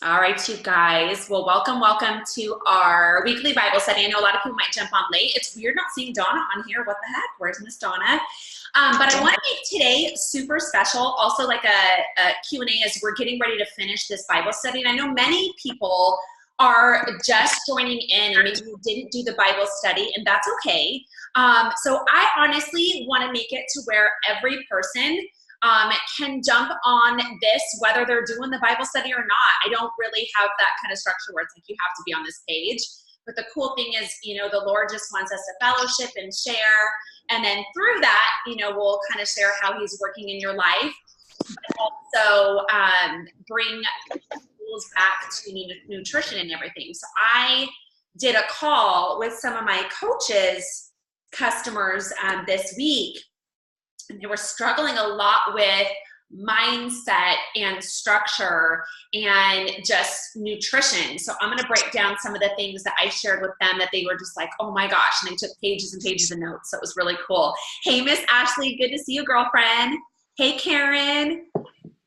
All right, you guys. Well, welcome to our weekly Bible study. I know a lot of people might jump on late. It's weird not seeing Donna on here. What the heck? Where's Miss Donna? But I want to make today super special, also like a Q&A as we're getting ready to finish this Bible study. And I know many people are just joining in and maybe you didn't do the Bible study, and that's okay. So I honestly want to make it to where every person can jump on this, whether they're doing the Bible study or not. I don't really have that kind of structure where it's like you have to be on this page. But the cool thing is, the Lord just wants us to fellowship and share. And then through that, we'll kind of share how he's working in your life. But also bring tools back to nutrition and everything. So I did a call with some of my coaches, customers this week. And they were struggling a lot with mindset and structure and just nutrition. So I'm going to break down some of the things that I shared with them that they were just like, oh my gosh. And they took pages and pages of notes. So it was really cool. Hey, Miss Ashley, good to see you, girlfriend. Hey, Karen,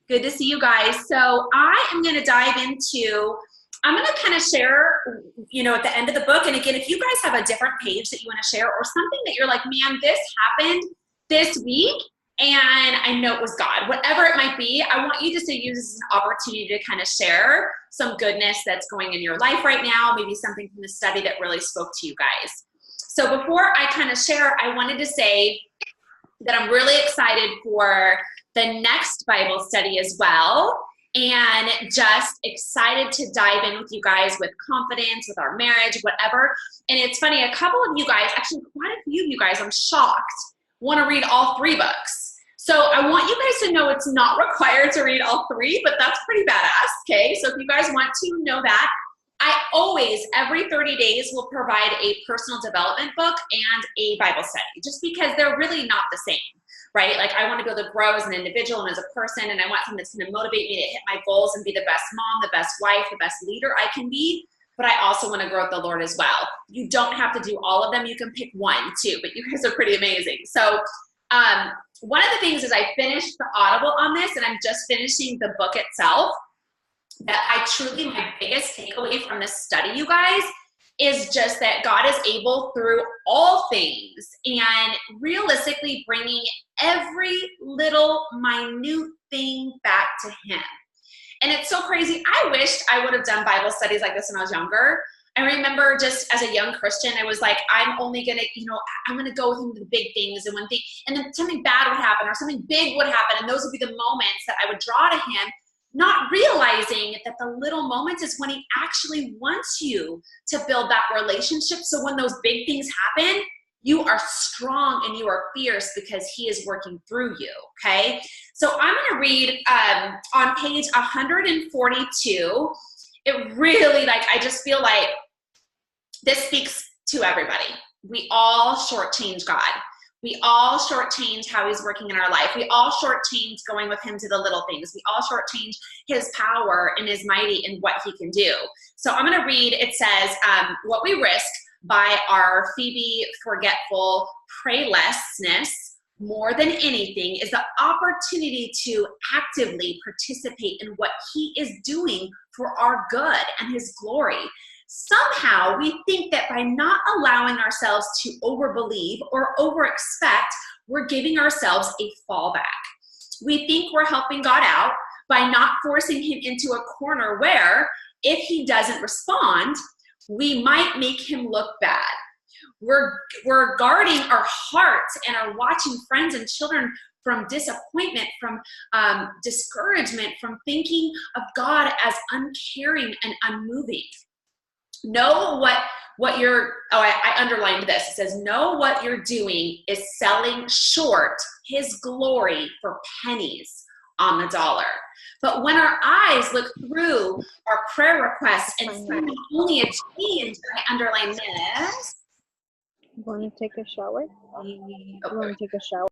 good to see you guys. So I am going to dive into, I'm going to kind of share, at the end of the book. And again, if you guys have a different page that you want to share or something that you're like, man, this happened this week, and I know it was God. Whatever it might be, I want you just to use this as an opportunity to kind of share some goodness that's going in your life right now, maybe something from the study that really spoke to you guys. So before I kind of share, I wanted to say that I'm really excited for the next Bible study as well, and just excited to dive in with you guys with confidence, with our marriage, whatever. And it's funny, a couple of you guys, actually quite a few of you guys, I'm shocked, want to read all 3 books. So I want you guys to know it's not required to read all 3, but that's pretty badass, okay? So if you guys want to know that, I always, every 30 days, will provide a personal development book and a Bible study, just because they're really not the same, right? Like I want to be able to grow as an individual and as a person, and I want something that's going to motivate me to hit my goals and be the best mom, the best wife, the best leader I can be. But I also want to grow with the Lord as well. You don't have to do all of them. You can pick 1, 2, but you guys are pretty amazing. So one of the things is I finished the Audible on this, and I'm just finishing the book itself. That my biggest takeaway from this study, you guys, is just that God is able through all things and realistically bringing every little minute thing back to him. And it's so crazy. I wished I would have done Bible studies like this when I was younger. I remember just as a young Christian, I was like, I'm only going to, I'm going to go with him to the big things. And and then something bad would happen or something big would happen. And those would be the moments that I would draw to him, not realizing that the little moments is when he actually wants you to build that relationship. So when those big things happen, you are strong and you are fierce because he is working through you, okay? So I'm going to read on page 142. It really, I just feel like this speaks to everybody. We all shortchange God. We all shortchange how he's working in our life. We all shortchange going with him to the little things. We all shortchange his power and his mighty and what he can do. So I'm going to read, it says, what we risk by our Phoebe forgetful praylessness more than anything is the opportunity to actively participate in what he is doing for our good and his glory. Somehow we think that by not allowing ourselves to overbelieve or overexpect, we're giving ourselves a fallback. We think we're helping God out by not forcing him into a corner where, if he doesn't respond, we might make him look bad. We're guarding our hearts and are watching friends and children from disappointment, from discouragement, from thinking of God as uncaring and unmoving. Know what you're, I underlined this. It says, know what you're doing is selling short his glory for pennies on the dollar. But when our eyes look through our prayer requests and see only a change, I underline this. Want to take a shower? You want to take a shower?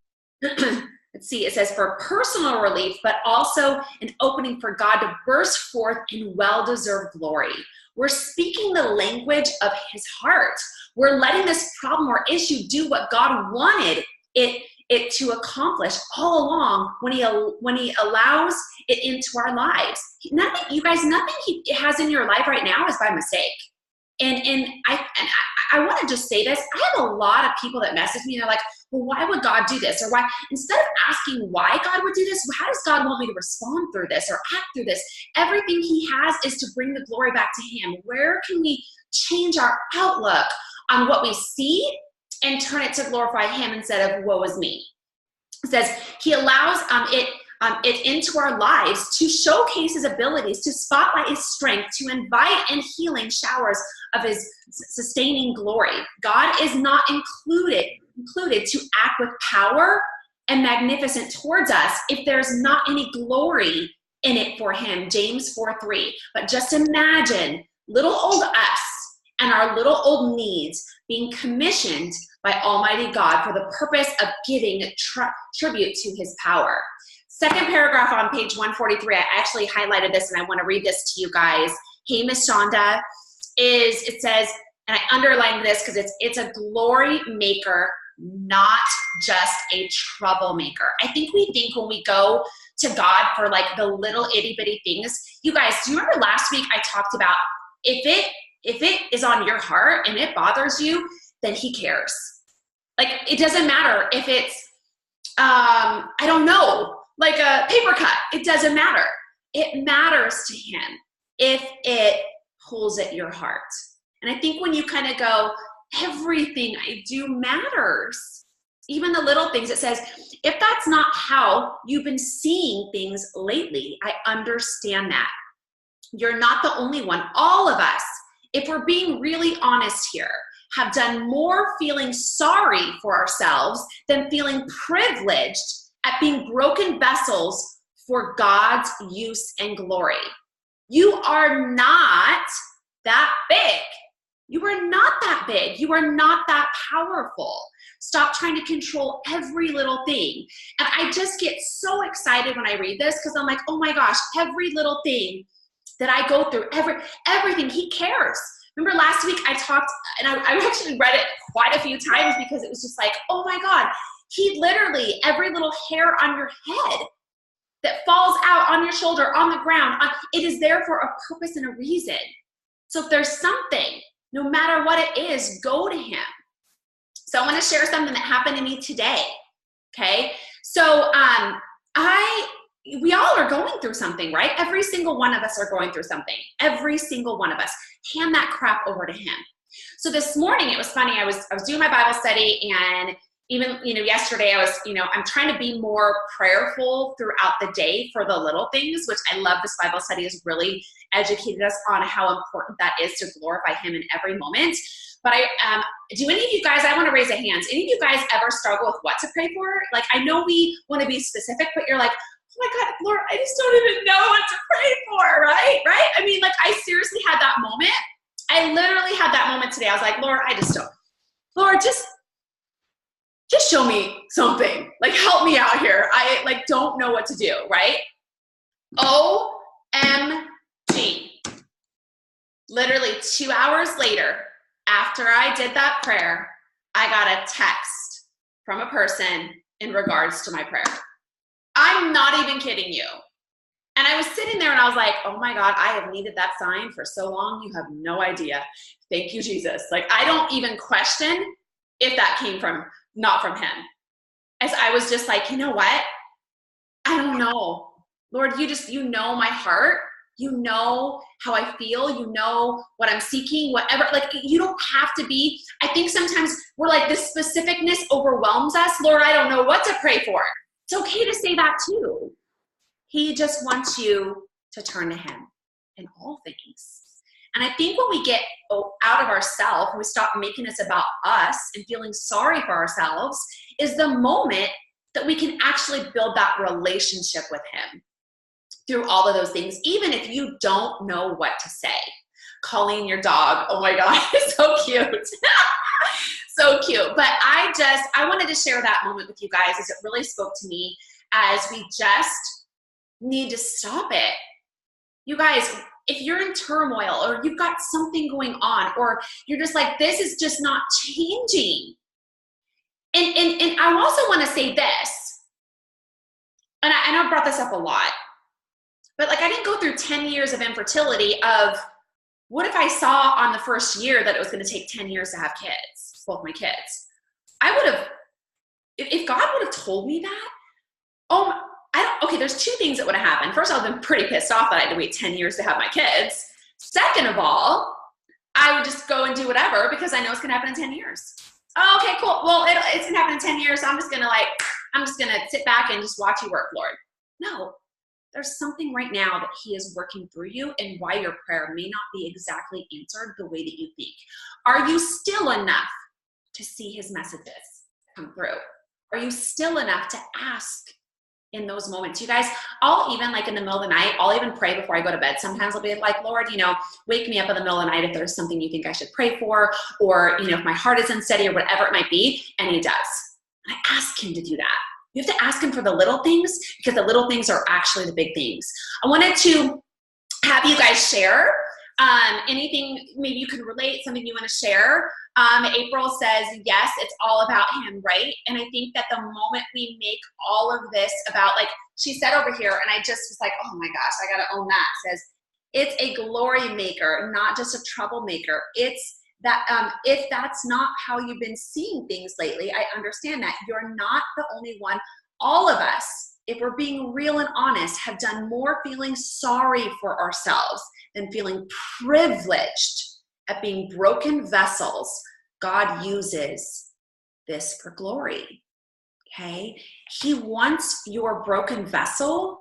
Let's see, it says for personal relief, but also an opening for God to burst forth in well-deserved glory. We're speaking the language of his heart. We're letting this problem or issue do what God wanted it it to accomplish all along when he allows it into our lives. Nothing, you guys, nothing he has in your life right now is by mistake. And I want to just say this. I have a lot of people that message me and they're like, well, why would God do this? Or why, instead of asking why God would do this, how does God want me to respond through this or act through this? Everything he has is to bring the glory back to him. Where can we change our outlook on what we see and turn it to glorify him instead of woe is me? It says he allows it into our lives to showcase his abilities, to spotlight his strength, to invite in healing showers of his sustaining glory. God is not included to act with power and magnificent towards us if there's not any glory in it for him. James 4:3. But just imagine little old us and our little old needs being commissioned by Almighty God for the purpose of giving tribute to his power. Second paragraph on page 143, I actually highlighted this and I want to read this to you guys. Hey, Miss Shonda, it says, and I underlined this because it's a glory maker, not just a troublemaker. I think we think when we go to God for like the little itty bitty things, you guys, do you remember last week I talked about if it is on your heart and it bothers you, then he cares. Like, it doesn't matter if it's, I don't know, like a paper cut. It doesn't matter. It matters to him if it pulls at your heart. And I think when you kind of go, everything I do matters, even the little things, it says, if that's not how you've been seeing things lately, I understand that. You're not the only one. All of us, if we're being really honest here, have done more feeling sorry for ourselves than feeling privileged at being broken vessels for God's use and glory. You are not that big. You are not that big. You are not that powerful. Stop trying to control every little thing. And I just get so excited when I read this because I'm like, oh my gosh, every little thing that I go through, everything, he cares. Remember last week I talked, and I actually read it quite a few times because it was just like, oh my God, he literally, every little hair on your head that falls out on your shoulder, on the ground, it is there for a purpose and a reason. So if there's something, no matter what it is, go to him. So I want to share something that happened to me today, okay? So we all are going through something, right? Every single one of us are going through something. Every single one of us. Hand that crap over to him. So this morning, it was funny. I was doing my Bible study, and even, yesterday I was, I'm trying to be more prayerful throughout the day for the little things, which I love. This Bible study has really educated us on how important that is to glorify him in every moment. But do any of you guys, I want to raise a hand. Any of you guys ever struggle with what to pray for? Like, I know we want to be specific, but you're like, oh my God, Lord, I just don't even know what to pray for, right? Right? I mean, like, I seriously had that moment. I literally had that moment today. I was like, Lord, Lord, just show me something. Like, help me out here. I don't know what to do, right? OMG. Literally 2 hours later, after I did that prayer, I got a text from a person in regards to my prayer. I'm not even kidding you. And I was sitting there and I was like, oh my God, I have needed that sign for so long. You have no idea. Thank you, Jesus. Like, I don't even question if that came not from him. As I was just like, you know what? I don't know. Lord, you know my heart. You know how I feel. You know what I'm seeking, whatever. Like, you don't have to be. I think sometimes we're like, this specificness overwhelms us. Lord, I don't know what to pray for. It's okay to say that too. He just wants you to turn to him in all things. And I think when we get out of ourselves, we stop making this about us and feeling sorry for ourselves, is the moment that we can actually build that relationship with him through all of those things, even if you don't know what to say. Calling your dog, oh my God, it's so cute. So cute. But I wanted to share that moment with you guys as it really spoke to me, as we just need to stop it. You guys, if you're in turmoil or you've got something going on, or you're just like, this is just not changing, And I also want to say this, and I know I've brought this up a lot, but like I didn't go through 10 years of infertility of what if I saw on the first year that it was going to take 10 years to have kids, both my kids. I would have, if God would have told me that, okay, there's two things that would have happened. First, I would have been pretty pissed off that I had to wait 10 years to have my kids. Second of all, I would just go and do whatever because I know it's going to happen in 10 years. Oh, okay, cool. Well, it's going to happen in 10 years, so I'm just going to sit back and just watch you work, Lord. No, there's something right now that he is working through you and why your prayer may not be exactly answered the way that you think. Are you still enough to see his messages come through? Are you still enough to ask in those moments? You guys, I'll even like in the middle of the night, I'll even pray before I go to bed. Sometimes I'll be like, Lord, wake me up in the middle of the night if there's something you think I should pray for, or, if my heart is unsteady or whatever it might be. And he does. And I ask him to do that. You have to ask him for the little things because the little things are actually the big things. I wanted to have you guys share anything maybe you can relate, something you want to share. April says, yes, it's all about him, right? And I think that the moment we make all of this about, like she said over here, and I just was like, oh my gosh, I got to own that. Says, it's a glory maker, not just a troublemaker. It's that if that's not how you've been seeing things lately, I understand that. You're not the only one. All of us, if we're being real and honest, have done more feeling sorry for ourselves than feeling privileged at being broken vessels. God uses this for glory, okay? He wants your broken vessel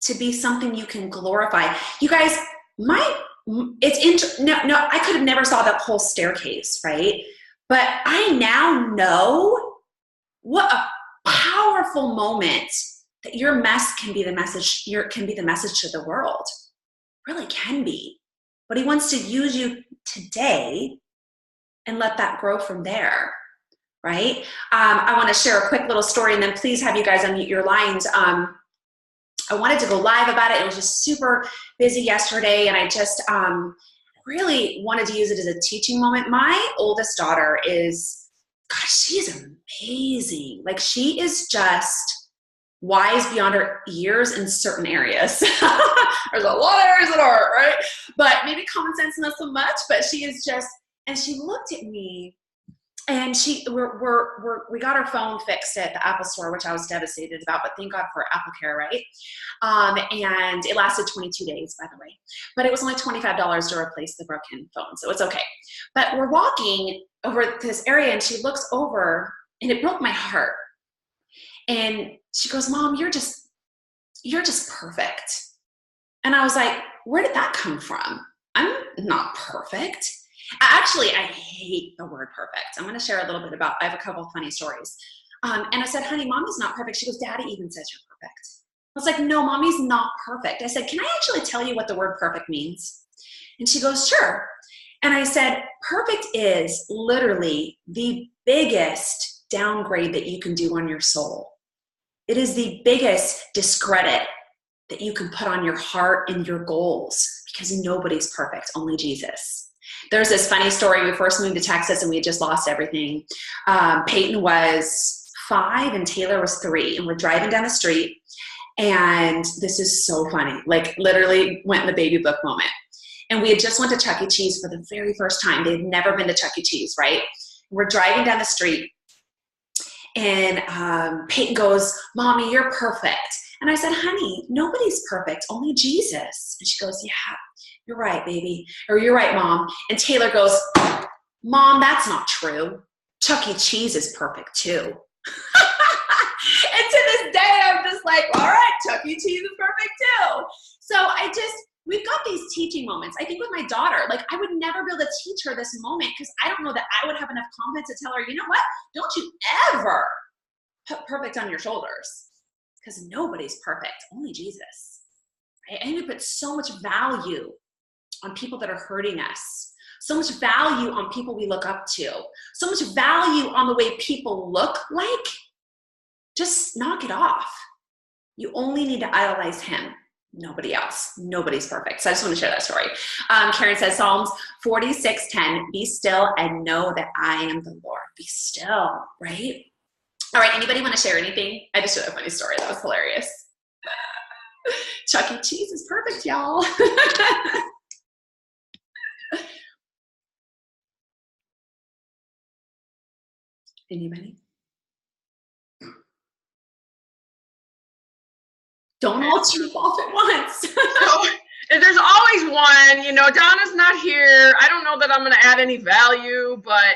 to be something you can glorify. You guys, I could have never saw that whole staircase, right? But I now know what a powerful moment that your mess can be the message, can be the message to the world. It really can be. But he wants to use you today and let that grow from there, right? I want to share a quick little story, and then please have you guys unmute your lines. I wanted to go live about it. It was just super busy yesterday, and I just really wanted to use it as a teaching moment. My oldest daughter is, gosh, she is amazing. Like, she is just wise beyond her years in certain areas. There's a lot of areas that aren't, right? But maybe common sense not so much, but she is just, and she looked at me, and we got our phone fixed at the Apple store, which I was devastated about, but thank God for Apple Care, right? And it lasted 22 days, by the way. But it was only $25 to replace the broken phone, so it's okay. But we're walking over this area, and she looks over, and it broke my heart. And she goes, Mom, you're just perfect. And I was like, where did that come from? I'm not perfect. Actually, I hate the word perfect. I'm going to share a little bit I have a couple of funny stories. And I said, honey, Mommy's not perfect. She goes, Daddy even says you're perfect. I was like, no, Mommy's not perfect. I said, can I actually tell you what the word perfect means? And she goes, sure. And I said, perfect is literally the biggest downgrade that you can do on your soul. It is the biggest discredit that you can put on your heart and your goals, because nobody's perfect, only Jesus. There's this funny story. We first moved to Texas and we had just lost everything. Peyton was 5 and Taylor was 3, and we're driving down the street, and this is so funny, like literally went in the baby book moment. And we had just went to Chuck E. Cheese for the very first time. They'd never been to Chuck E. Cheese, right? We're driving down the street, and Peyton goes, Mommy, you're perfect. And I said, honey, nobody's perfect, only Jesus. And she goes, yeah, you're right, baby. Or you're right, Mom. And Taylor goes, Mom, that's not true. Chuck E. Cheese is perfect too. And to this day, I'm just like, all right, Chuck E. Cheese is perfect too. So we've got these teaching moments. I think with my daughter, like I would never be able to teach her this moment because I don't know that I would have enough confidence to tell her, you know what? Don't you ever put perfect on your shoulders, because nobody's perfect, only Jesus. Right? And we put so much value on people that are hurting us, so much value on people we look up to, so much value on the way people look like. Just knock it off. You only need to idolize him, nobody else. Nobody's perfect. So I just want to share that story. Karen says, Psalms 46:10, be still and know that I am the Lord. be still, right? All right, anybody want to share anything? I just shared a funny story. That was hilarious. Chuck E. Cheese is perfect, y'all. Anybody? Don't all jump off at once. So, there's always one, you know, Donna's not here. I don't know that I'm going to add any value, but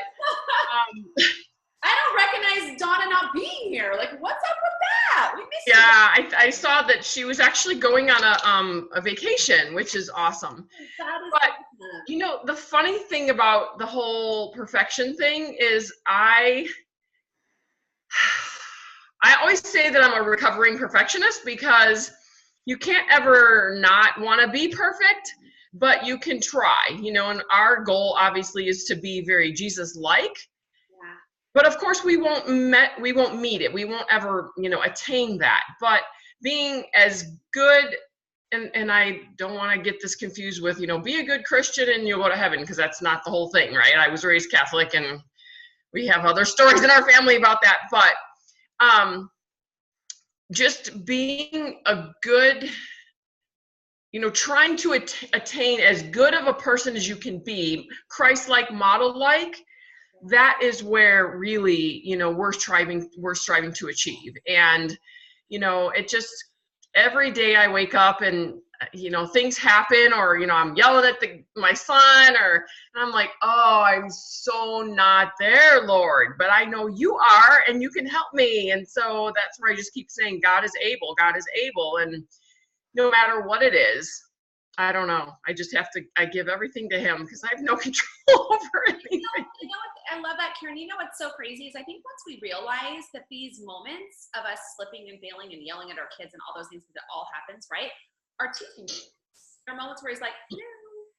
I don't recognize Donna not being here. Like, what's up with that? We missed yeah, I saw that she was actually going on a vacation, which is awesome. That is But awesome. you know, the funny thing about the whole perfection thing is I always say that I'm a recovering perfectionist because you can't ever not want to be perfect, but you can try, you know, and our goal obviously is to be very Jesus-like. Yeah. But of course we won't meet it. We won't ever, you know, attain that. But being as good, and I don't want to get this confused with, you know, be a good Christian and you'll go to heaven, because that's not the whole thing, right? I was raised Catholic and we have other stories in our family about that. But just being a good, you know, trying to attain as good of a person as you can be, Christ-like, model-like, that is where really, you know, we're striving to achieve. And, you know, it just, every day I wake up and, you know, things happen, or, you know, I'm yelling at my son, and I'm like, oh, I'm so not there, Lord, but I know you are, and you can help me. And so that's where I just keep saying, God is able, and no matter what it is, I don't know, I give everything to him, because I have no control over anything. You know what, I love that, Karen. You know what's so crazy is I think once we realize that these moments of us slipping and failing and yelling at our kids and all those things, that all happens, right, are teaching moments. There are moments where he's like, no,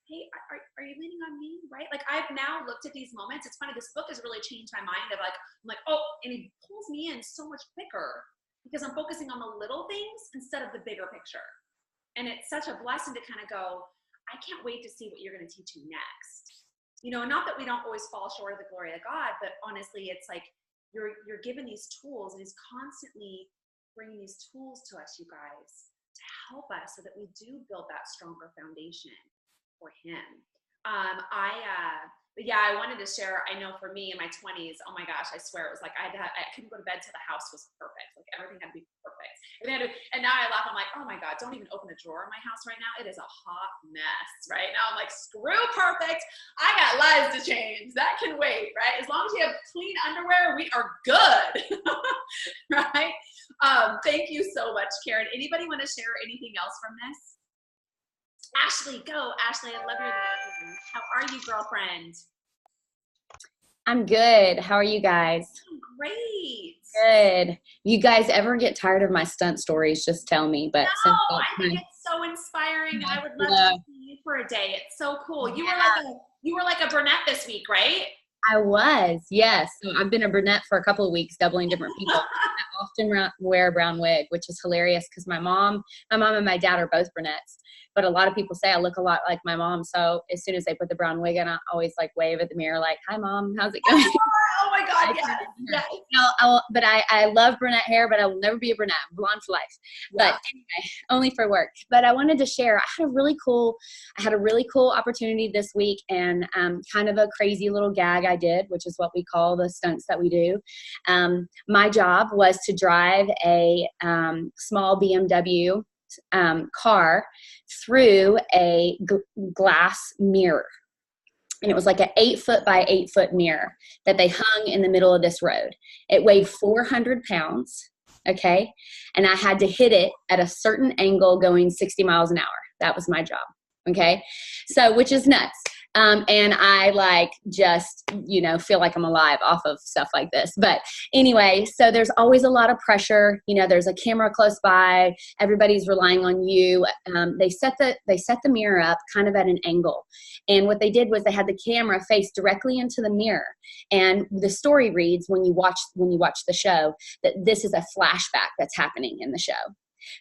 hey, are you leaning on me, right? Like, I've now looked at these moments. It's funny, this book has really changed my mind of like, I'm like, oh, and he pulls me in so much quicker because I'm focusing on the little things instead of the bigger picture. And it's such a blessing to kind of go, I can't wait to see what you're going to teach me next. You know, not that we don't always fall short of the glory of God, but honestly, it's like you're given these tools, and he's constantly bringing these tools to us, you guys, to help us so that we do build that stronger foundation for him. But yeah, I wanted to share, I know for me in my 20s, oh my gosh, I swear it was like I couldn't go to bed till the house was perfect. Like, everything had to be perfect. And now I laugh, I'm like, oh my God, don't even open a drawer in my house right now. It is a hot mess right now. I'm like, screw perfect. I got lives to change. That can wait, right? As long as you have clean underwear, we are good, right? Thank you so much, Karen. Anybody want to share anything else from this? Ashley, go. Ashley, I love your name. How are you, girlfriend? I'm good. How are you guys? Great. Good. You guys ever get tired of my stunt stories, just tell me. But No, I think it's so inspiring. I would love to see you for a day. It's so cool. You were like a brunette this week, right? I was, yes. So I've been a brunette for a couple of weeks, doubling different people. I often wear a brown wig, which is hilarious because my mom and my dad are both brunettes. But a lot of people say I look a lot like my mom. So as soon as they put the brown wig on, I always like wave at the mirror like, hi, Mom, how's it going? Oh my God, yes. But I love brunette hair, but I will never be a brunette. I'm blonde for life. Yeah. But anyway, only for work. But I wanted to share, I had a really cool opportunity this week, and kind of a crazy little gag I did, which is what we call the stunts that we do. My job was to drive a small BMW car through a glass mirror. And it was like an 8-foot by 8-foot mirror that they hung in the middle of this road. It weighed 400 pounds. Okay. And I had to hit it at a certain angle going 60 miles an hour. That was my job. Okay. So, which is nuts. And I like just, feel like I'm alive off of stuff like this. But anyway, so there's always a lot of pressure. There's a camera close by. Everybody's relying on you. They set the mirror up kind of at an angle. And what they did was they had the camera face directly into the mirror. And the story reads, when you watch the show, that this is a flashback that's happening in the show.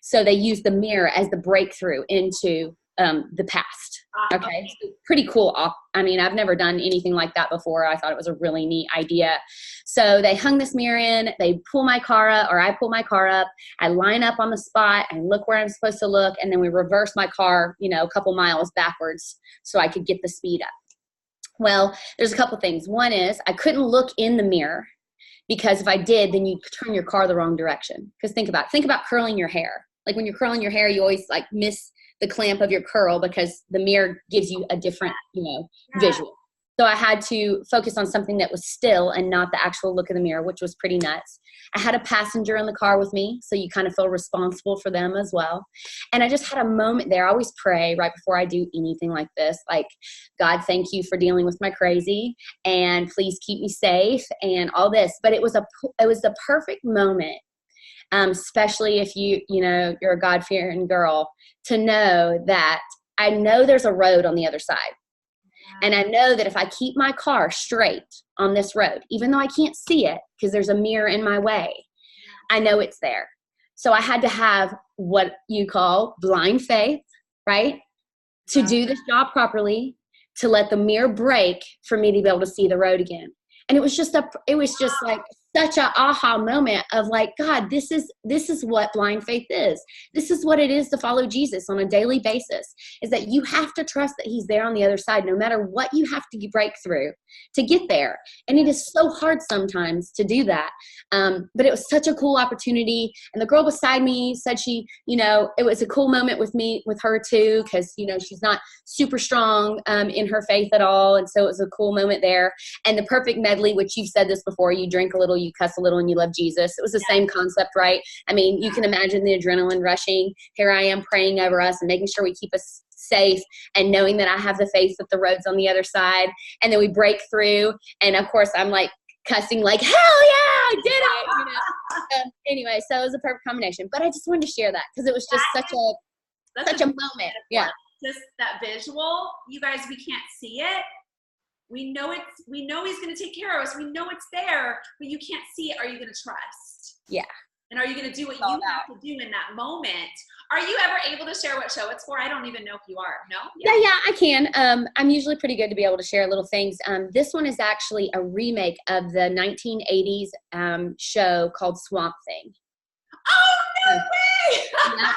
So they used the mirror as the breakthrough into the past. Okay. So pretty cool. I mean, I've never done anything like that before. I thought it was a really neat idea. So they hung this mirror in, they pull my car up, or I pull my car up, I line up on the spot and look where I'm supposed to look. And then we reverse my car, a couple miles backwards so I could get the speed up. Well, there's a couple things. One is I couldn't look in the mirror, because if I did, then you'd turn your car the wrong direction. Because think about curling your hair. Like when you're curling your hair, you always like miss the clamp of your curl because the mirror gives you a different, visual. So I had to focus on something that was still and not the actual look of the mirror, which was pretty nuts. I had a passenger in the car with me, so you kind of feel responsible for them as well. And I just had a moment there. I always pray right before I do anything like this, like, God, thank you for dealing with my crazy, and please keep me safe and all this. But it was the perfect moment, especially if you're a God-fearing girl, to know that I know there's a road on the other side. And I know that if I keep my car straight on this road, even though I can't see it because there's a mirror in my way, I know it's there. So I had to have what you call blind faith, right? To do this job properly, to let the mirror break for me to be able to see the road again. And it was just like such a aha moment of like, God, this is what blind faith is. This is what it is to follow Jesus on a daily basis, is that you have to trust that he's there on the other side, no matter what you have to break through to get there. And it is so hard sometimes to do that. But it was such a cool opportunity. And the girl beside me said it was a cool moment with her too, because, she's not super strong in her faith at all. And so it was a cool moment there. And the perfect medley, which you've said this before, you drink a little, you cuss a little, and you love Jesus. It was the same concept, right? I mean, you can imagine the adrenaline rushing. Here I am praying over us and making sure we keep us safe, and knowing that I have the faith that the road's on the other side. And then we break through. And of course, I'm like cussing like, hell yeah, I did it. Anyway, so it was a perfect combination. But I just wanted to share that because it was just such a moment. Yeah. Just that visual. You guys, we can't see it. We know he's going to take care of us. We know it's there, but you can't see it. Are you going to trust? Yeah. And are you going to do what you have to do in that moment? Are you ever able to share what show it's for? I don't even know if you are. No? Yeah, I can. I'm usually pretty good to be able to share little things. This one is actually a remake of the 1980s show called Swamp Thing. Oh, no way!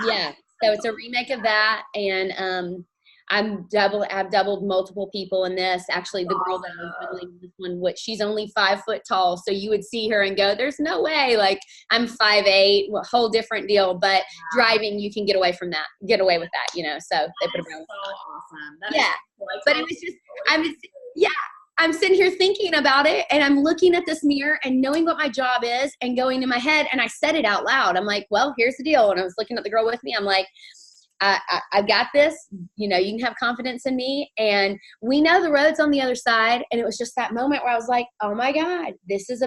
Yeah. So it's a remake of that. And I've doubled multiple people in this. Actually, the girl that I was doubling this one, she's only 5 foot tall, so you would see her and go, "There's no way!" Like I'm 5'8", a whole different deal. But driving, you can get away with that, So they put around. So awesome. But it was just, I'm sitting here thinking about it, and I'm looking at this mirror and knowing what my job is, and going in my head, and I said it out loud. I'm like, "Well, here's the deal." And I was looking at the girl with me. I'm like, I've got this, you can have confidence in me, and we know the road's on the other side. And it was just that moment where I was like, oh my God, this is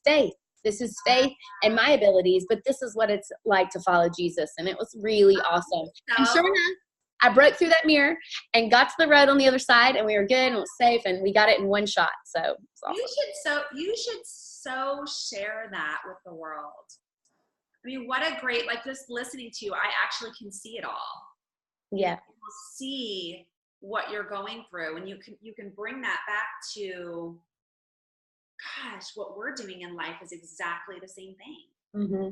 faith. This is faith and my abilities, but this is what it's like to follow Jesus. And it was really awesome. And sure enough, I broke through that mirror and got to the road on the other side, and we were good and it was safe, and we got it in one shot. So it's awesome. You should so share that with the world. I mean, what a great, just listening to you, I actually can see it all. Yeah. You see what you're going through, and you can bring that back to, gosh, what we're doing in life is exactly the same thing. Mm-hmm.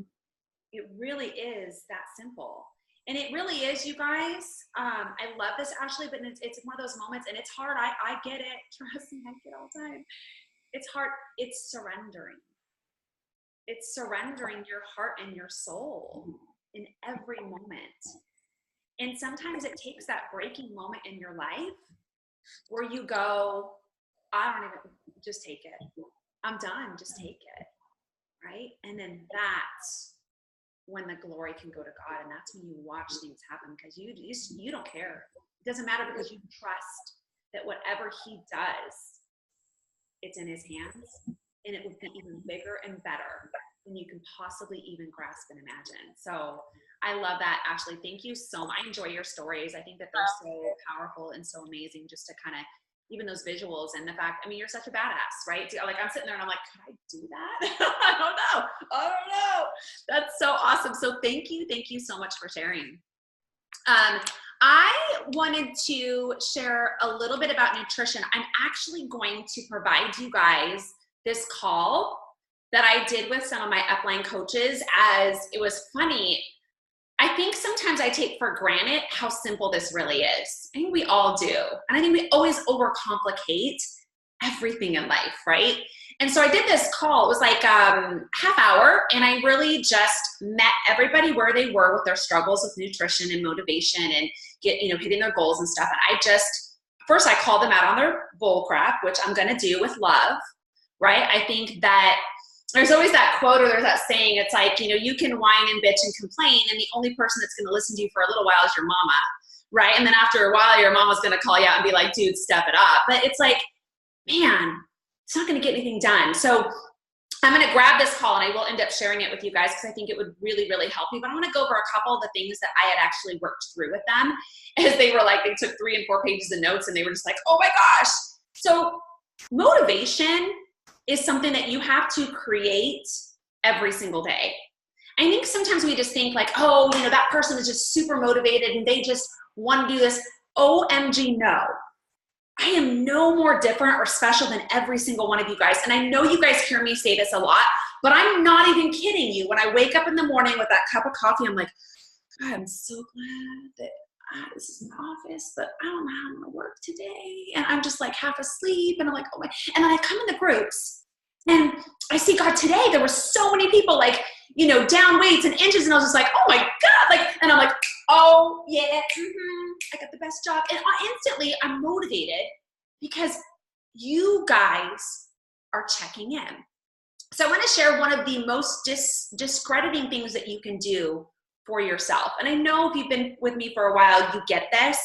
It really is that simple. And it really is, you guys. I love this, Ashley, but it's one of those moments, and it's hard. I get it. Trust me, I get it all the time. It's hard. It's surrendering. It's surrendering your heart and your soul in every moment. And sometimes it takes that breaking moment in your life where you go, I don't even, just take it. I'm done, just take it, right? And then that's when the glory can go to God, and that's when you watch things happen, because you don't care. It doesn't matter, because you trust that whatever he does, it's in his hands. And it would be even bigger and better than you can possibly even grasp and imagine. So I love that, Ashley. Thank you so much. I enjoy your stories. I think that they're so powerful and so amazing, just to kind of, even those visuals and the fact, you're such a badass, right? Like I'm sitting there and I'm like, could I do that? I don't know. That's so awesome. So thank you so much for sharing. wanted to share a little bit about nutrition. I'm actually going to provide you guys this call that I did with some of my upline coaches, as it was funny. I think sometimes I take for granted how simple this really is. I think we all do. And I think we always overcomplicate everything in life, right? And so I did this call. It was like half hour, and I really just met everybody where they were with their struggles with nutrition and motivation and hitting their goals and stuff. And first I called them out on their bull crap, which I'm going to do with love, right? I think that there's always that quote, or there's that saying, it's like, you can whine and bitch and complain, and the only person that's going to listen to you for a little while is your mama, right? And then after a while, your mama's going to call you out and be like, dude, step it up. But it's like, man, it's not going to get anything done. So I'm going to grab this call, and I will end up sharing it with you guys because I think it would really, really help you. But I want to go over a couple of the things that I had actually worked through with them, as they were like, they took 3 and 4 pages of notes, and they were just like, oh my gosh. So motivation is something that you have to create every single day. I think sometimes we just think like, oh, that person is just super motivated and they just want to do this. OMG, no. I am no more different or special than every single one of you guys. And I know you guys hear me say this a lot, but I'm not even kidding you. When I wake up in the morning with that cup of coffee, I'm like, God, I'm so glad that this is my office, but I don't know how I'm going to work today. And I'm just like half asleep, and I'm like, oh my. And then I come in the groups and I see, God, today there were so many people like, down weights and inches. And I was just like, oh my God. And I'm like, oh yeah, I got the best job. And instantly I'm motivated because you guys are checking in. So I want to share one of the most discrediting things that you can do for yourself. And I know if you've been with me for a while, you get this,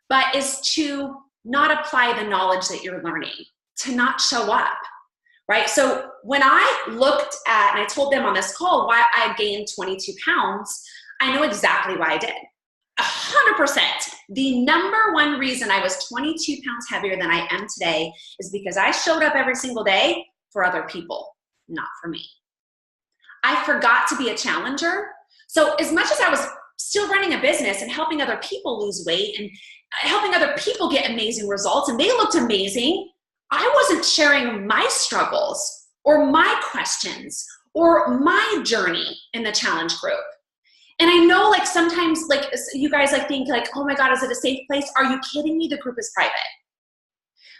but is to not apply the knowledge that you're learning, to not show up, right? So when I looked at, and I told them on this call why I gained 22 pounds, I know exactly why I did. 100%. The number one reason I was 22 pounds heavier than I am today is because I showed up every single day for other people, not for me. I forgot to be a challenger. So as much as I was still running a business and helping other people lose weight and helping other people get amazing results, and they looked amazing, I wasn't sharing my struggles or my questions or my journey in the challenge group. And I know sometimes you guys think oh my God, is it a safe place? Are you kidding me? The group is private.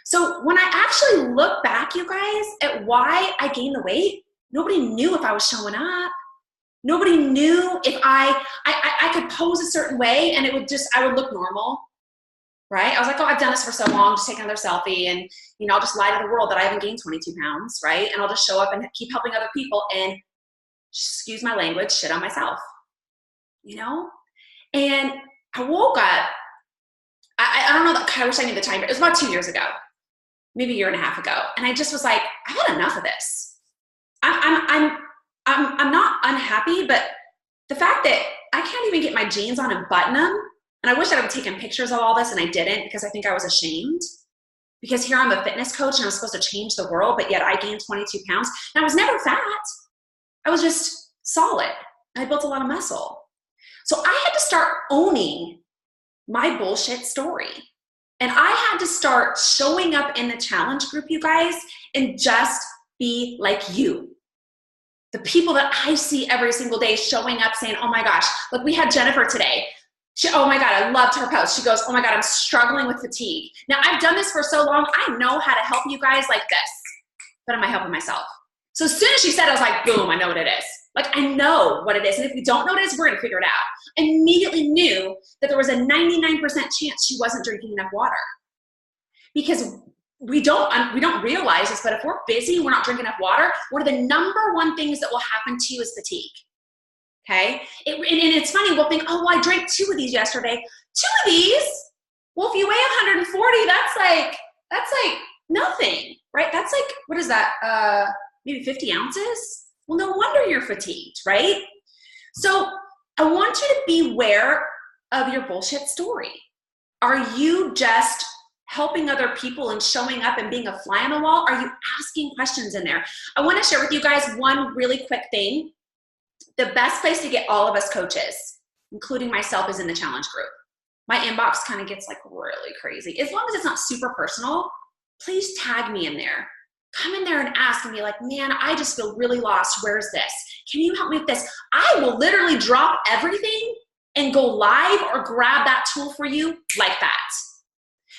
So when I actually look back, you guys, at why I gained the weight, nobody knew if I was showing up. Nobody knew if I could pose a certain way and I would look normal, right? I was like, oh, I've done this for so long, just take another selfie, and I'll just lie to the world that I haven't gained 22 pounds, right? And I'll just show up and keep helping other people and, excuse my language, shit on myself, And I woke up, I don't know, I wish I knew the time, but it was about 2 years ago, maybe a year and a half ago. And I just was like, I've had enough of this. I'm not unhappy, but the fact that I can't even get my jeans on and button them, and I wish I would have taken pictures of all this, and I didn't because I think I was ashamed, because here I'm a fitness coach and I'm supposed to change the world, but yet I gained 22 pounds. And I was never fat. I was just solid. I built a lot of muscle. So I had to start owning my bullshit story. And I had to start showing up in the challenge group, you guys, and just be like you. The people that I see every single day showing up saying, oh my gosh, look, we had Jennifer today. Oh my God, I loved her post. She goes, oh my God, I'm struggling with fatigue. Now I've done this for so long. I know how to help you guys like this, but am I helping myself? So as soon as she said it, I was like, boom, I know what it is. I know what it is. And if you don't know what it is, we're going to figure it out. I immediately knew that there was a 99% chance she wasn't drinking enough water. Because we don't realize this, but if we're busy and we're not drinking enough water, one of the number one things that will happen to you is fatigue. Okay? And it's funny, we'll think, oh, well, I drank 2 of these yesterday. 2 of these? Well, if you weigh 140, that's like nothing, right? That's like, what is that? Maybe 50 ounces? Well, no wonder you're fatigued, right? So I want you to be aware of your bullshit story. Are you just helping other people and showing up and being a fly on the wall? Are you asking questions in there? I want to share with you guys one really quick thing. The best place to get all of us coaches, including myself, is in the challenge group. my inbox kind of gets like really crazy. As long as it's not super personal, please tag me in there. Come in there and ask and be like, man, I just feel really lost. Where's this? Can you help me with this? I will literally drop everything and go live or grab that tool for you like that.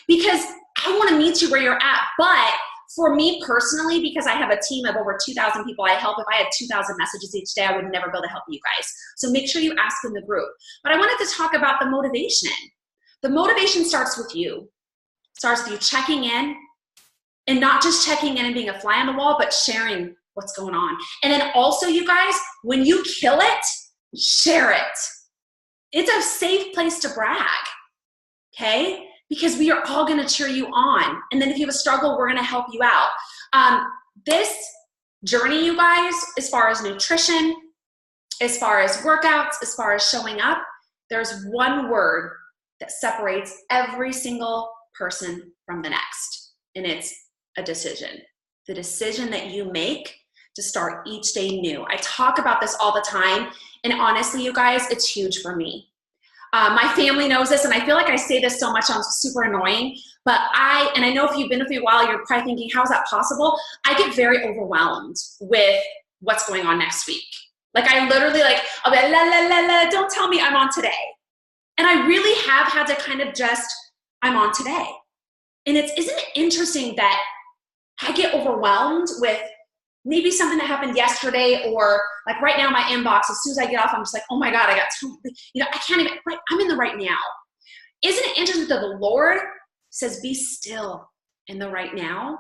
Because I want to meet you where you're at. But for me personally, because I have a team of over 2,000 people I help, if I had 2,000 messages each day, I would never be able to help you guys. So make sure you ask in the group. But I wanted to talk about the motivation. The motivation starts with you. Starts with you checking in, and not just checking in and being a fly on the wall, but sharing what's going on. And then also, you guys, when you kill it, share it. It's a safe place to brag, okay? Because we are all gonna cheer you on. And then if you have a struggle, we're gonna help you out. This journey, you guys, as far as nutrition, as far as workouts, as far as showing up, there's one word that separates every single person from the next, and it's a decision. The decision that you make to start each day new. I talk about this all the time, and honestly, you guys, it's huge for me. My family knows this, and I feel like I say this so much, I'm super annoying, but I know if you've been with me a while, you're probably thinking, how is that possible? I get very overwhelmed with what's going on next week. Like I literally I'll be like, la, la, la, la, don't tell me I'm on today. And I really have had to kind of just, I'm on today. And isn't it interesting that I get overwhelmed with maybe something that happened yesterday, or like right now my inbox, as soon as I get off, I'm just like, oh my God, I got I can't even, I'm in the right now. Isn't it interesting that the Lord says, be still in the right now?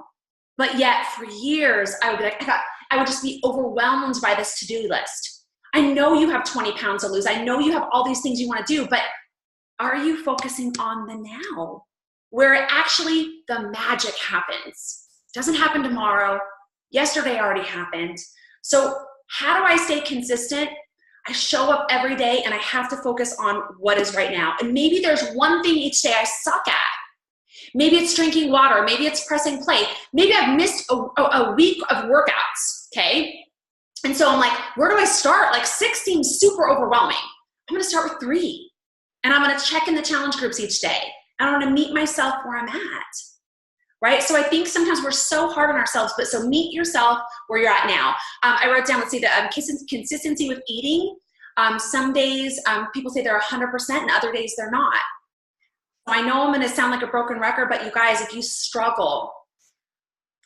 But yet for years, I would be like, I would just be overwhelmed by this to-do list. I know you have 20 pounds to lose. I know you have all these things you want to do, but are you focusing on the now, where actually the magic happens? It doesn't happen tomorrow. Yesterday already happened. So how do I stay consistent? I show up every day and I have to focus on what is right now. And maybe there's one thing each day I suck at. Maybe it's drinking water. Maybe it's pressing play. Maybe I've missed a week of workouts, okay? And so I'm like, where do I start? Like 6 seems super overwhelming. I'm gonna start with 3. And I'm gonna check in the challenge groups each day. And I'm gonna meet myself where I'm at, right? So I think sometimes we're so hard on ourselves, but so meet yourself where you're at now. I wrote down, let's see, the consistency with eating. Some days people say they're 100% and other days they're not. I know I'm gonna sound like a broken record, but you guys, if you struggle,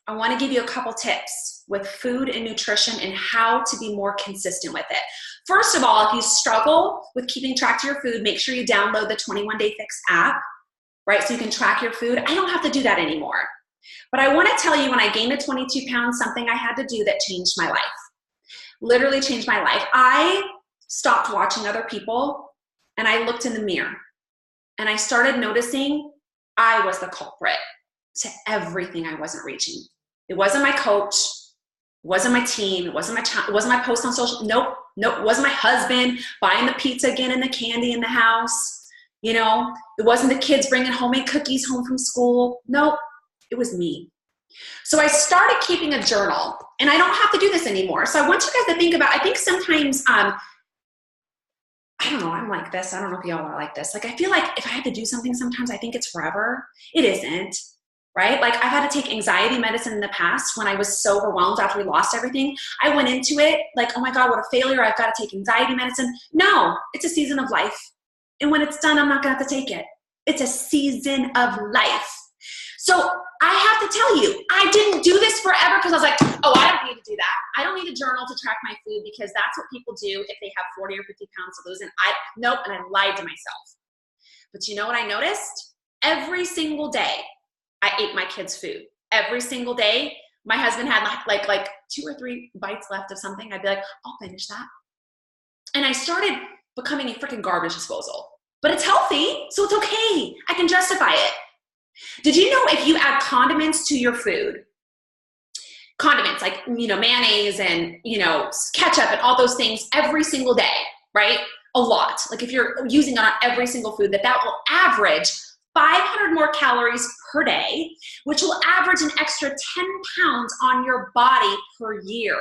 I wanna give you a couple tips with food and nutrition and how to be more consistent with it. First of all, if you struggle with keeping track to your food, make sure you download the 21 Day Fix app, right? So you can track your food. I don't have to do that anymore. But I wanna tell you, when I gained the 22 pounds, something I had to do that changed my life. Literally changed my life. I stopped watching other people and I looked in the mirror and I started noticing I was the culprit to everything I wasn't reaching. It wasn't my coach, it wasn't my team, it wasn't my post on social, nope, it wasn't my husband buying the pizza again and the candy in the house, it wasn't the kids bringing homemade cookies home from school, nope, it was me. So I started keeping a journal, and I don't have to do this anymore. So I want you guys to think about, I think sometimes, I don't know, I'm like this, I don't know if y'all are like this. Like I feel like if I had to do something sometimes, I think it's forever. It isn't. Right? Like I've had to take anxiety medicine in the past when I was so overwhelmed after we lost everything. I went into it like, oh my God, what a failure. I've got to take anxiety medicine. No, it's a season of life. And when it's done, I'm not gonna have to take it. It's a season of life. So I have to tell you, I didn't do this forever because I was like, oh, I don't need to do that. I don't need a journal to track my food because that's what people do if they have 40 or 50 pounds to lose. And and I lied to myself. But you know what I noticed? Every single day, I ate my kids' food. Every single day, my husband had like 2 or 3 bites left of something. I'd be like, I'll finish that. And I started becoming a freaking garbage disposal. But it's healthy, so it's okay. I can justify it. Did you know if you add condiments to your food, condiments like, mayonnaise and, ketchup and all those things every single day, right? A lot. Like if you're using it on every single food, that will average 500 more calories per day, which will average an extra 10 pounds on your body per year.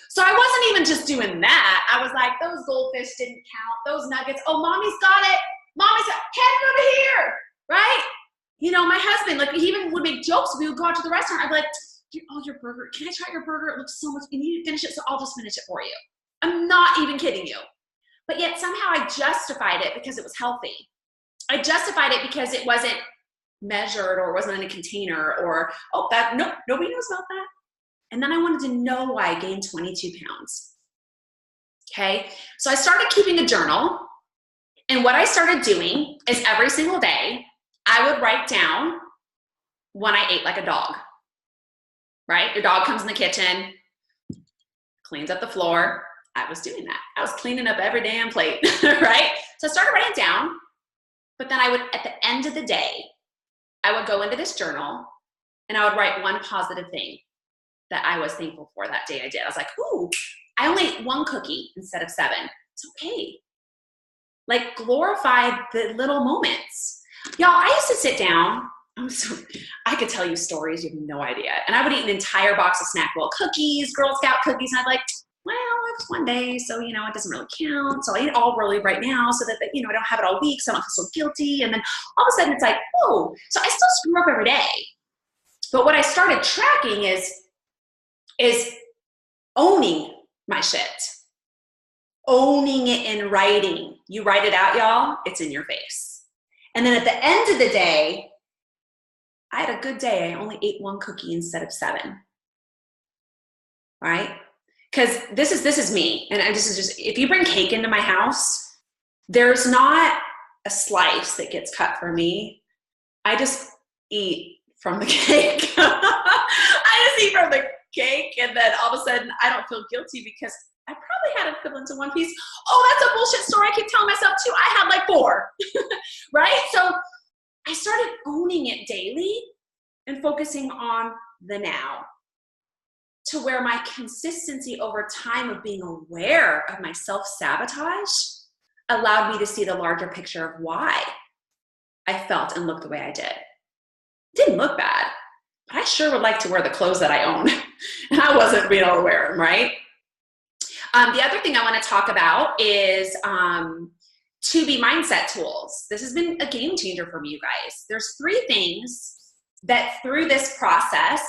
So I wasn't even just doing that. I was like, those goldfish didn't count, those nuggets. Oh, mommy's got it. Mommy's like, head over here, right? You know, my husband, like, he even would make jokes. We would go out to the restaurant. I'd be like, oh, your burger, can I try your burger? It looks so much, you need to finish it, so I'll just finish it for you. I'm not even kidding you. But yet somehow I justified it because it was healthy. I justified it because it wasn't measured or wasn't in a container or, oh, that, no, nobody knows about that. And then I wanted to know why I gained 22 pounds. Okay, so I started keeping a journal. And what I started doing is every single day, I would write down when I ate like a dog, right? Your dog comes in the kitchen, cleans up the floor. I was doing that. I was cleaning up every damn plate, right? So I started writing it down, but then I would, at the end of the day, I would go into this journal and I would write one positive thing that I was thankful for that day I did. I was like, ooh, I only ate 1 cookie instead of 7. It's okay. Like, glorify the little moments. Y'all, I used to sit down. I could tell you stories, you have no idea. And I would eat an entire box of Snackable cookies, Girl Scout cookies, and I'd be like, well, it's one day, so, you know, it doesn't really count. So I eat it all really right now so that, you know, I don't have it all week, so I don't feel so guilty. And then all of a sudden it's like, oh, so I still screw up every day. But what I started tracking is owning my shit. Owning it in writing. You write it out, y'all, it's in your face. And then at the end of the day, I had a good day. I only ate 1 cookie instead of 7. Right? Because this is me. And this is just, if you bring cake into my house, there's not a slice that gets cut for me. I just eat from the cake. I just eat from the cake, and then all of a sudden I don't feel guilty because I probably had equivalent to 1 piece. Oh, that's a bullshit story. I keep telling myself too. I had like 4, right? So I started owning it daily and focusing on the now, to where my consistency over time of being aware of my self-sabotage allowed me to see the larger picture of why I felt and looked the way I did. It didn't look bad, but I sure would like to wear the clothes that I own. And I wasn't being able to wear them, right? The other thing I want to talk about is 2B mindset tools. This has been a game changer for me, you guys. There's 3 things that through this process,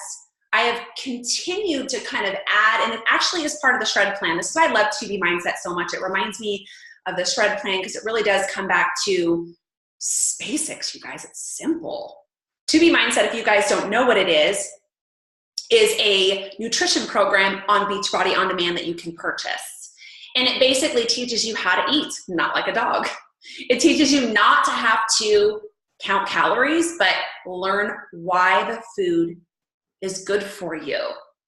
I have continued to kind of add, and it actually is part of the Shred Plan. This is why I love 2B mindset so much. It reminds me of the Shred Plan because it really does come back to basics, you guys. It's simple. 2B mindset, if you guys don't know what it is a nutrition program on Beachbody On Demand that you can purchase. And it basically teaches you how to eat, not like a dog. It teaches you not to have to count calories, but learn why the food is good for you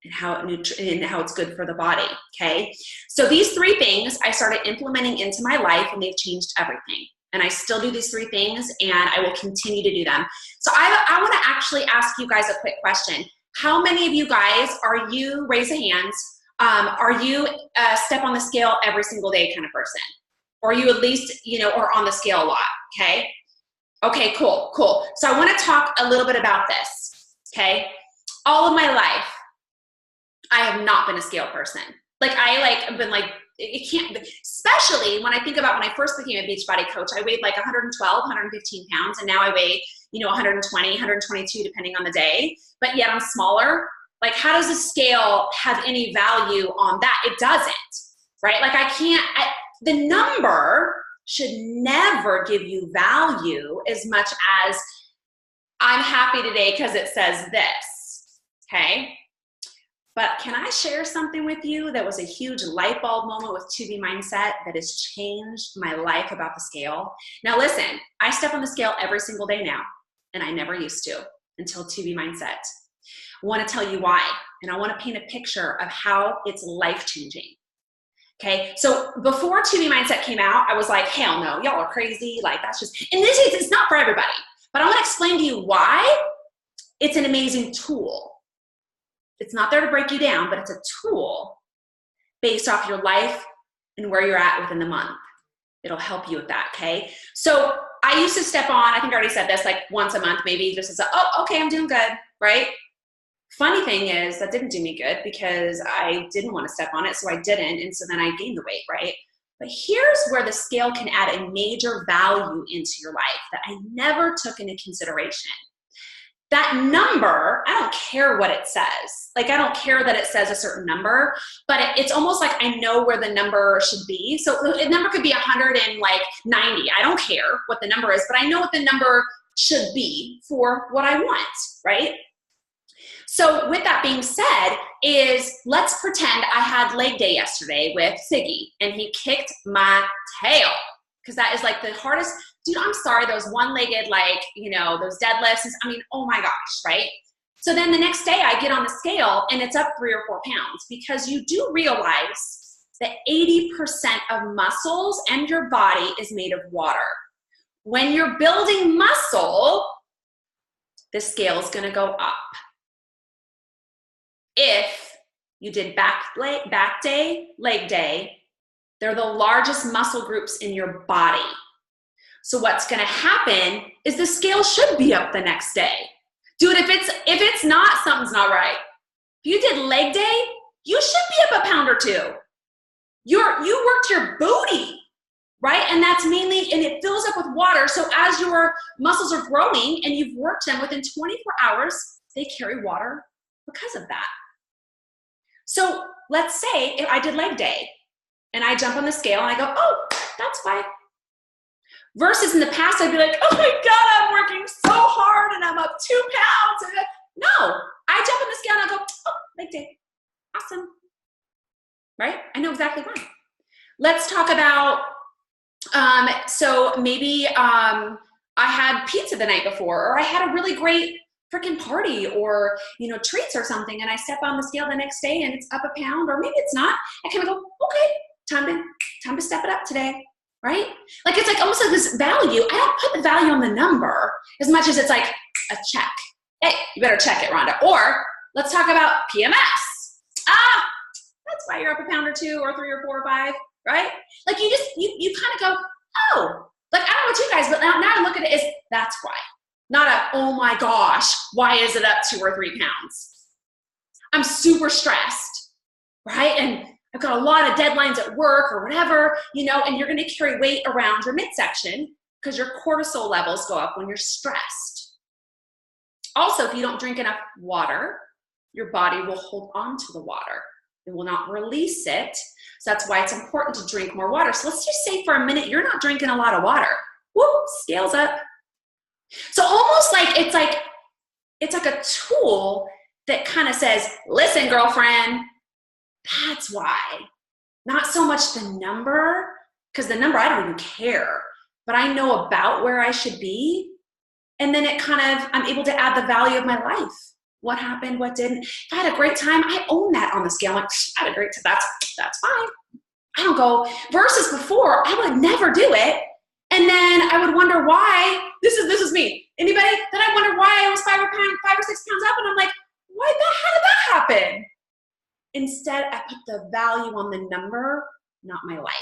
and how it's good for the body, okay? So these 3 things I started implementing into my life, and they've changed everything. And I still do these 3 things, and I will continue to do them. So I want to actually ask you guys a quick question. How many of you guys are you, raise a hands, are you a step on the scale every single day kind of person? Or are you at least, you know, or on the scale a lot, okay? Okay, cool. So I want to talk a little bit about this, okay? All of my life, I have not been a scale person. Like, I've been like, it can't, especially when I think about when I first became a Beachbody coach, I weighed like 112, 115 pounds, and now I weigh, you know, 120, 122, depending on the day, but yet I'm smaller. Like, how does a scale have any value on that? It doesn't, right? Like, the number should never give you value as much as I'm happy today because it says this, okay? But can I share something with you that was a huge light bulb moment with 2B mindset that has changed my life about the scale? Now listen, I step on the scale every single day now, and I never used to until 2B mindset. I want to tell you why, and I want to paint a picture of how it's life-changing. Okay, so before 2B mindset came out, I was like, hell no, y'all are crazy. Like, that's just, and this is, it's not for everybody. But I want to explain to you why it's an amazing tool. It's not there to break you down, but it's a tool based off your life and where you're at within the month. It'll help you with that, okay? So I used to step on, I think I already said this, like once a month, maybe just as a, oh, okay, I'm doing good, right? Funny thing is that didn't do me good because I didn't want to step on it, so I didn't, and so then I gained the weight, right? But here's where the scale can add a major value into your life that I never took into consideration. That number, I don't care what it says. Like, I don't care that it says a certain number, but it's almost like I know where the number should be. So the number could be 190. I don't care what the number is, but I know what the number should be for what I want, right? So with that being said, let's pretend I had leg day yesterday with Siggy and he kicked my tail, because that is like the hardest. Dude, I'm sorry, those one-legged, those deadlifts, oh my gosh, right? So then the next day I get on the scale and it's up 3 or 4 pounds, because you do realize that 80% of muscles and your body is made of water. When you're building muscle, the scale is going to go up. If you did back day, leg day, they're the largest muscle groups in your body. So what's going to happen is the scale should be up the next day. Dude, if it's not, something's not right. If you did leg day, you should be up a pound or 2. You worked your booty, right? And that's mainly, and it fills up with water. So as your muscles are growing and you've worked them, within 24 hours, they carry water because of that. So let's say if I did leg day and I jump on the scale and I go, oh, that's fine. Versus in the past, I'd be like, oh my God, I'm working so hard and I'm up 2 pounds. No, I jump on the scale and I go, oh, leg day. Awesome. Right? I know exactly why. Let's talk about, so maybe I had pizza the night before, or I had a really great freaking party, or, treats or something, and I step on the scale the next day and it's up a pound, or maybe it's not. I kind of go, okay, time to step it up today. Right? Like, it's like almost like this value. I don't put the value on the number as much as it's like a check. Hey, you better check it, Rhonda. Or let's talk about PMS. That's why you're up a pound or 2 or 3 or 4 or 5, right? Like, you kind of go, oh, like, I don't know about you guys, but now I look at it as that's why. Not a, oh my gosh, why is it up 2 or 3 pounds? I'm super stressed, right? And I've got a lot of deadlines at work or whatever, and you're going to carry weight around your midsection because your cortisol levels go up when you're stressed. Also, if you don't drink enough water, your body will hold on to the water. It will not release it. So that's why it's important to drink more water. So let's just say for a minute, you're not drinking a lot of water. Whoop, scales up. So almost like it's like a tool that kind of says, listen, girlfriend, that's why. Not so much the number, because the number, I don't even care, but I know about where I should be. And then I'm able to add the value of my life. What happened, what didn't. If I had a great time, I own that on the scale. I'm like, I had a great time, that's fine. I don't go, versus before, I would never do it. And then I would wonder why, this is me. Anybody? Then I wonder why I was 5 or 6 pounds up, and I'm like, how did that happen? Instead, I put the value on the number, not my life.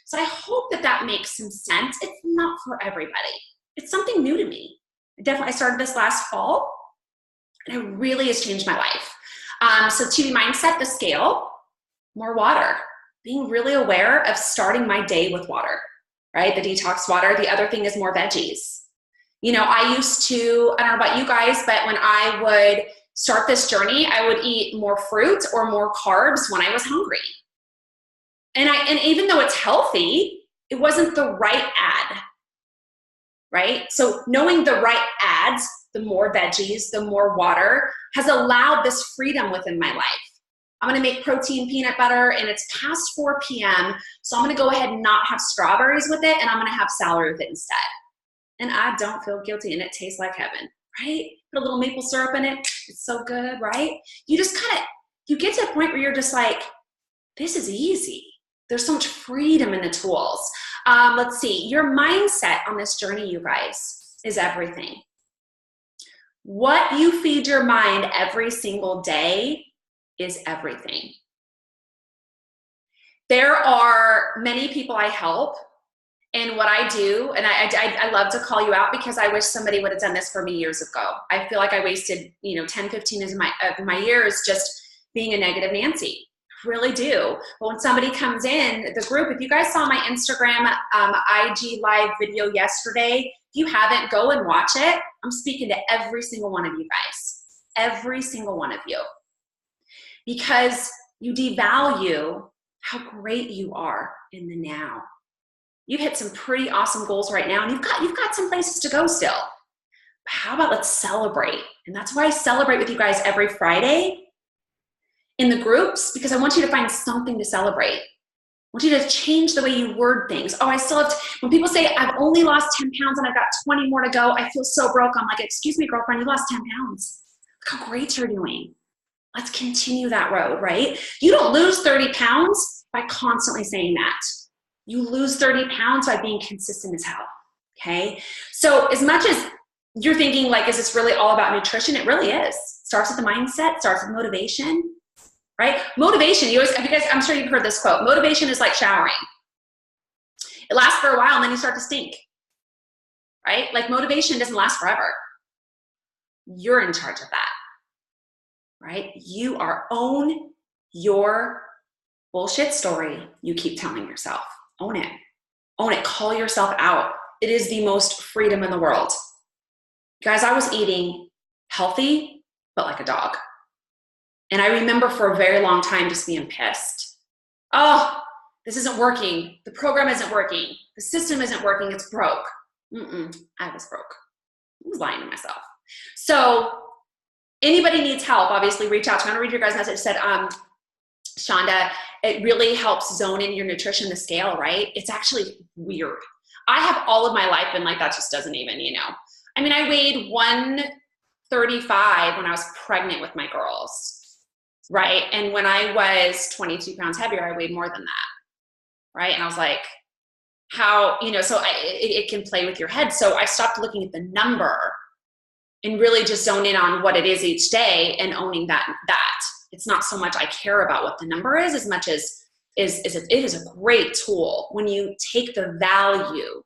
So I hope that makes some sense. It's not for everybody. It's something new to me. I started this last fall, and it really has changed my life. So TV mindset, the scale, more water. Being really aware of starting my day with water, right? The detox water. The other thing is more veggies. I used to, I don't know about you guys, but when I would start this journey, I would eat more fruit or more carbs when I was hungry. And even though it's healthy, it wasn't the right ad, right? So knowing the right ads, the more veggies, the more water, has allowed this freedom within my life. I'm gonna make protein peanut butter and it's past 4 p.m. So I'm gonna go ahead and not have strawberries with it, and I'm gonna have celery with it instead. And I don't feel guilty, and it tastes like heaven, right? Put a little maple syrup in it. It's so good, right? You just you get to a point where you're just like, this is easy. There's so much freedom in the tools. Let's see, your mindset on this journey, you guys, is everything. What you feed your mind every single day is everything. There are many people I help, and what I do, and I love to call you out because I wish somebody would have done this for me years ago. I feel like I wasted 10, 15 of my years just being a negative Nancy. really do. But when somebody comes in the group, if you guys saw my Instagram IG live video yesterday, if you haven't, go and watch it. I'm speaking to every single one of you guys, every single one of you, because you devalue how great you are in the now. You've hit some pretty awesome goals right now, and you've got some places to go still. But how about let's celebrate? And that's why I celebrate with you guys every Friday in the groups, because I want you to find something to celebrate. I want you to change the way you word things. Oh, I still have to, when people say, I've only lost 10 pounds and I've got 20 more to go, I feel so broke. I'm like, excuse me, girlfriend, you lost 10 pounds. Look how great you're doing. Let's continue that road, right? You don't lose 30 pounds by constantly saying that. You lose 30 pounds by being consistent as hell, okay? So as much as you're thinking like, is this really all about nutrition? It really is. Starts with the mindset, starts with motivation, right? Motivation, I'm sure you've heard this quote, motivation is like showering. It lasts for a while and then you start to stink, right? Like motivation doesn't last forever. You're in charge of that, right? You own your bullshit story you keep telling yourself. Own it. Own it. Call yourself out. It is the most freedom in the world. Guys, I was eating healthy, but like a dog. And I remember for a very long time just being pissed. Oh, this isn't working. The program isn't working. The system isn't working. It's broke. I was broke. I was lying to myself. So anybody needs help, obviously reach out to me. I'm going to read your guys' message. It said, Shonda, it really helps zone in your nutrition, the scale, right? It's actually weird. I have all of my life been like, that just doesn't even, I mean, I weighed 135 when I was pregnant with my girls, right? And when I was 22 pounds heavier, I weighed more than that, right? And I was like, how, so it can play with your head. So I stopped looking at the number and really just zone in on what it is each day and owning that. It's not so much I care about what the number is as much as it is a great tool when you take the value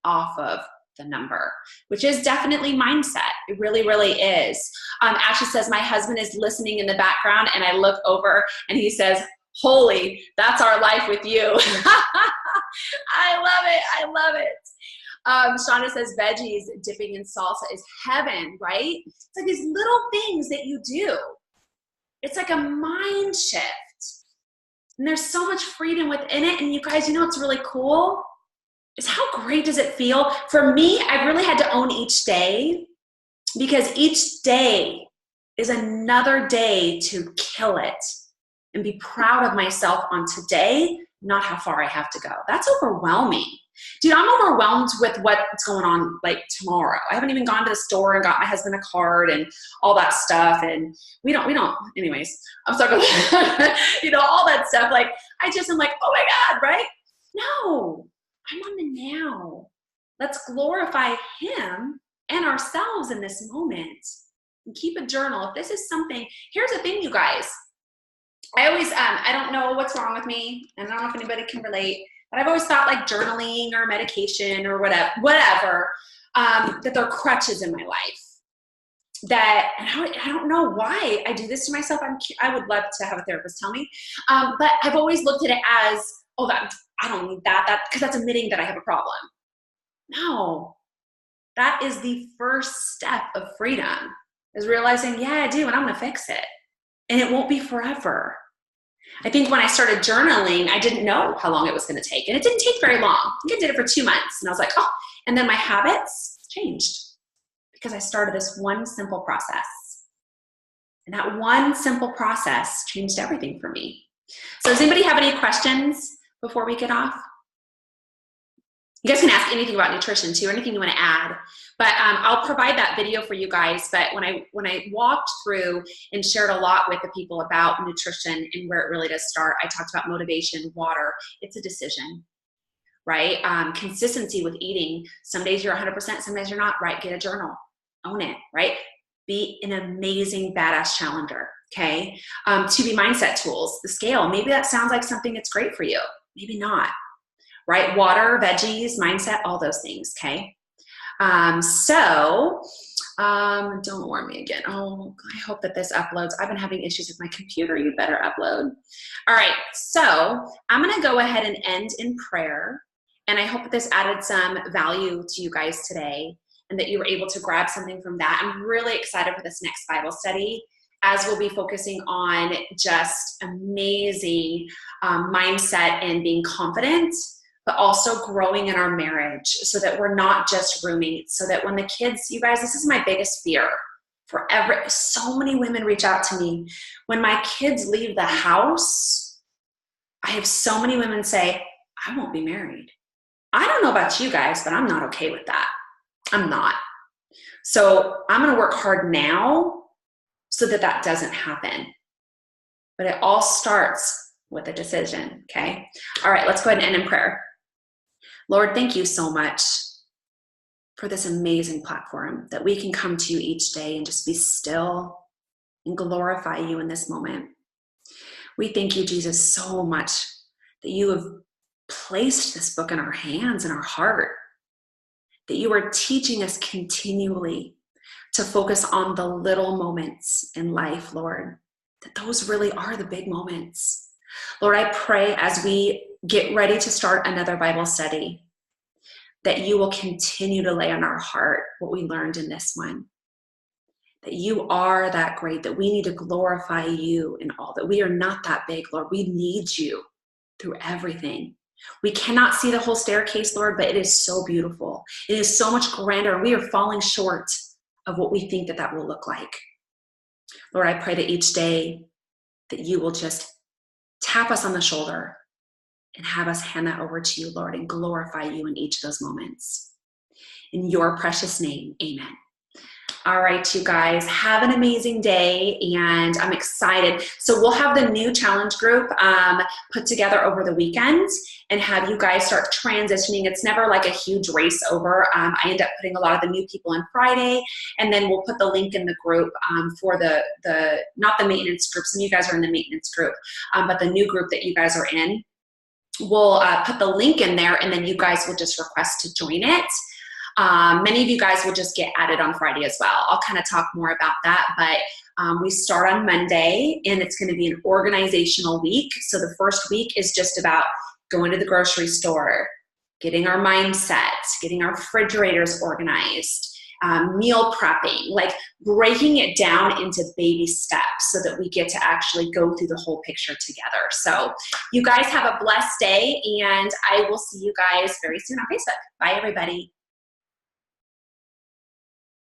off of the number, which is definitely mindset. It really, really is. Ashley says, my husband is listening in the background and I look over and he says, holy, that's our life with you. I love it. I love it. Shonda says, veggies dipping in salsa is heaven, right? It's like these little things that you do. It's like a mind shift. And there's so much freedom within it. And you guys, what's really cool is how great does it feel? For me, I really had to own each day because each day is another day to kill it and be proud of myself on today, not how far I have to go. That's overwhelming. Dude, I'm overwhelmed with what's going on like tomorrow. I haven't even gone to the store and got my husband a card and all that stuff. And we don't, anyways, I'm sorry, all that stuff. Like, I'm like, oh my God, right? No, I'm on the now. Let's glorify him and ourselves in this moment and keep a journal. If this is something, here's the thing, you guys. I always, I don't know what's wrong with me. And I don't know if anybody can relate. But I've always thought like journaling or medication or whatever, that they're crutches in my life. That, and I don't know why I do this to myself. I would love to have a therapist tell me. But I've always looked at it as, I don't need that, because that's admitting that I have a problem. No, that is the first step of freedom, is realizing, yeah, I do, and I'm going to fix it. And it won't be forever. I think when I started journaling, I didn't know how long it was going to take. And it didn't take very long. I think I did it for 2 months. And I was like, oh, and then my habits changed because I started this one simple process. And that one simple process changed everything for me. So does anybody have any questions before we get off? You guys can ask anything about nutrition too, anything you want to add. But I'll provide that video for you guys. But when I walked through and shared a lot with the people about nutrition and where it really does start, I talked about motivation, water. It's a decision, right? Consistency with eating. Some days you're 100%, some days you're not, right? Get a journal. Own it, right? Be an amazing, badass challenger, okay? 2B mindset tools, the scale. Maybe that sounds like something that's great for you. Maybe not. Right? Water, veggies, mindset, all those things, okay? So Don't warn me again. Oh, I hope that this uploads. I've been having issues with my computer. You better upload. All right, so I'm going to go ahead and end in prayer. And I hope that this added some value to you guys today and that you were able to grab something from that. I'm really excited for this next Bible study, as we'll be focusing on just amazing mindset and being confident, but also growing in our marriage so that we're not just roommates, so that when the kids, you guys, this is my biggest fear forever. So many women reach out to me. When my kids leave the house, I have so many women say, I won't be married. I don't know about you guys, but I'm not okay with that. I'm not. So I'm going to work hard now so that that doesn't happen. But it all starts with a decision, okay? All right, let's go ahead and end in prayer. Lord, thank you so much for this amazing platform that we can come to you each day and just be still and glorify you in this moment. We thank you, Jesus, so much that you have placed this book in our hands and our heart, that you are teaching us continually to focus on the little moments in life, Lord, that those really are the big moments. Lord, I pray as we get ready to start another Bible study, that you will continue to lay on our heart what we learned in this one, that you are that great, that we need to glorify you in all, that we are not that big, Lord. We need you through everything. We cannot see the whole staircase, Lord, but it is so beautiful. It is so much grander, and we are falling short of what we think that that will look like. Lord, I pray that each day that you will just tap us on the shoulder and have us hand that over to you, Lord, and glorify you in each of those moments. In your precious name, amen. All right, you guys, have an amazing day, and I'm excited. So we'll have the new challenge group put together over the weekend and have you guys start transitioning. It's never like a huge race over. I end up putting a lot of the new people in Friday, and then we'll put the link in the group for the not the maintenance group. Some of you guys are in the maintenance group, but the new group that you guys are in. We'll put the link in there, and then you guys will just request to join it. Many of you guys will just get added on Friday as well. I'll kind of talk more about that, but we start on Monday, and it's going to be an organizational week. So the first week is just about going to the grocery store, getting our mindset, getting our refrigerators organized, meal prepping, like breaking it down into baby steps so that we get to actually go through the whole picture together. So you guys have a blessed day, and I will see you guys very soon on Facebook. Bye, everybody.